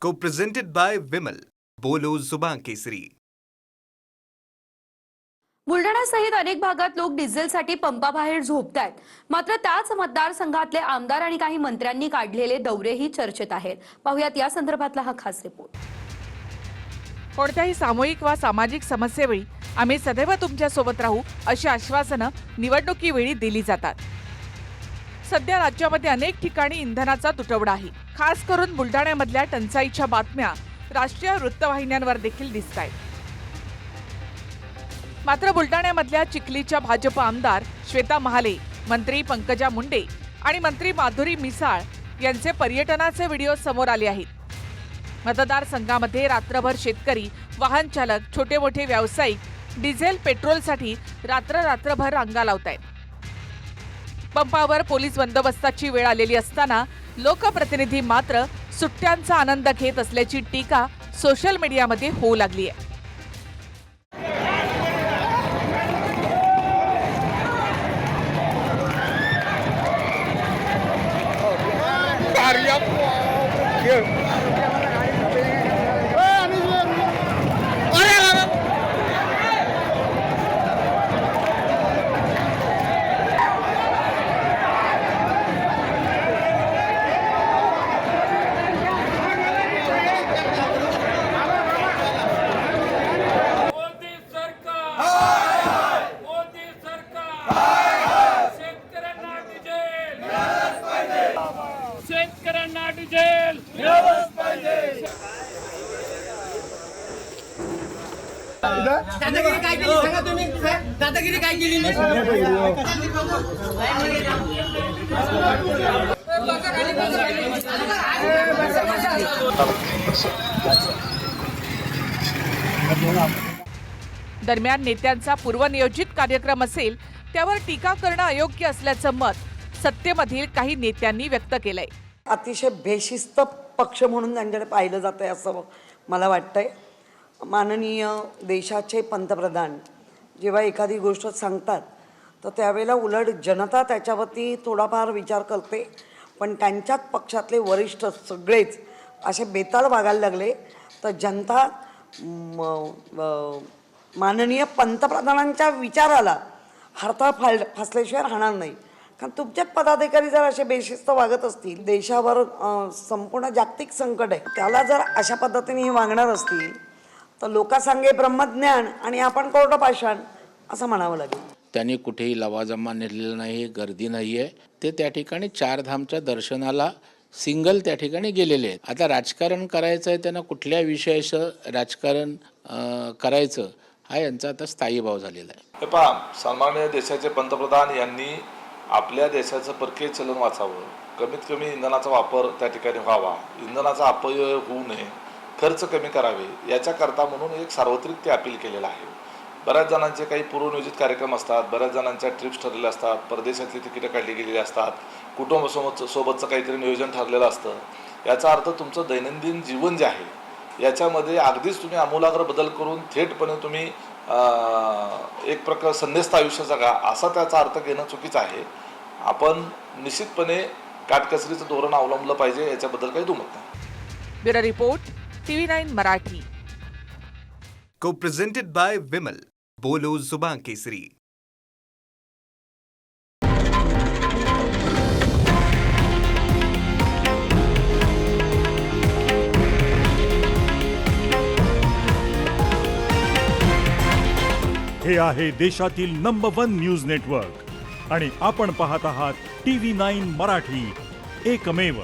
Co-presented by Vimal. बोलो जुबान केसरी. बुलढाण्यासहित अनेक भागात लोक डिझेलसाठी पंपाबाहेर झोपतायत. मात्र त्याच मतदारसंघातले आमदार आणि काही मंत्र्यांनी काढलेले दौरेही चर्चेत आहेत. पाहुयात या संदर्भातला हा खास रिपोर्ट. कोणत्याही सामूहिक वा सामाजिक समस्येवेळी आम्ही सदैव तुमच्या सोबत राहू अशी आश्वासनं निवडणुकीवेळी दिली जातात. सध्या राज्यामध्ये अनेक ठिकाणी इंधनाचा तुटवडा आहे. खास करून बुलढाण्यामधल्या टंचाईच्या बातम्या राष्ट्रीय वृत्तवाहिन्यांवर देखील दिसतायत. मात्र बुलढाण्यामधल्या चिखलीच्या भाजप आमदार श्वेता महाले, मंत्री पंकजा मुंडे आणि मंत्री माधुरी मिसाळ यांचे पर्यटनाचे व्हिडिओ समोर आले आहेत. मतदारसंघामध्ये रात्रभर शेतकरी, वाहन चालक, छोटे मोठे व्यावसायिक डिझेल पेट्रोलसाठी रात्रभर रांगा लावतायत. पंपावर पोलीस बंदोबस्ताची वेळ आलेली असताना लोकप्रतिनिधी मात्र सुट्ट्यांचा आनंद घेत असल्याची टीका सोशल मीडियामध्ये होऊ लागली आहे. दादागिरी काय केली सांगा तुम्ही. दादागिरी काय केली. दरम्यान नेत्यांचा पूर्वनियोजित कार्यक्रम असेल त्यावर टीका करणं अयोग्य असल्याचं मत सत्तेमधील काही नेत्यांनी व्यक्त केलंय. अतिशय बेशिस्त पक्ष म्हणून त्यांच्याकडे पाहिलं जातंय असं मला वाटतंय. माननीय देशाचे पंतप्रधान जेव्हा एखादी गोष्ट सांगतात तर त्यावेळेला उलट जनता त्याच्यावरती थोडाफार विचार करते, पण त्यांच्याच पक्षातले वरिष्ठ सगळेच असे बेताल वागायला लागले तर जनता माननीय पंतप्रधानांच्या विचाराला हरताळ फासल्याशिवाय राहणार नाही. कारण तुमचे पदाधिकारी जर असे बेशिस्त वागत असतील, देशावर संपूर्ण जागतिक संकट आहे, त्याला जर अशा पद्धतीने हे वागणार असतील तर लोकांसांगे ब्रह्मज्ञान आणि आपण कोरडं पाषाण असं म्हणावं लागेल. त्यांनी कुठेही लवाजमा नेलेला नाही, गर्दी नाही आहे. ते त्या ठिकाणी चारधामच्या दर्शनाला सिंगल त्या ठिकाणी गेलेले आहेत. आता राजकारण करायचं आहे, त्यांना कुठल्या विषयाचं राजकारण करायचं हा यांचा आता स्थायी भाव झालेला आहे. हे पहा, सन्माननीय देशाचे पंतप्रधान यांनी आपल्या देशाचं परकीय चलन वाचावं, कमीत कमी इंधनाचा वापर त्या ठिकाणी व्हावा, इंधनाचा अपव्यय होऊ नये, खर्च कमी करावे याच्याकरता म्हणून एक सार्वत्रिक ते अपील केलेलं आहे. बऱ्याच जणांचे काही पूर्वनियोजित कार्यक्रम असतात, बऱ्याच जणांच्या ट्रिप्स ठरलेल्या असतात, परदेशातली तिकीटं काढली गेलेली असतात, कुटुंबासोबतचं काहीतरी नियोजन ठरलेलं असतं. याचा अर्थ तुमचं दैनंदिन जीवन जे आहे याच्यामध्ये अगदीच तुम्ही आमूलाग्र बदल करून थेटपणे तुम्ही एक प्रकार संदेस्त आयुष्य जगा असा त्याचा अर्थ घेणं चुकीचं आहे. आपण निश्चितपणे काटकसरीचं धोरण अवलंबलं पाहिजे, याच्याबद्दल काही दुमत नाही. Bureau report TV9 Marathi. Co-presented by Vimal. बोलो जुबान केसरी. हे आहे देशातील नंबर 1 न्यूज नेटवर्क आणि आपण पाहत आहात TV9 मराठी, एकमेव.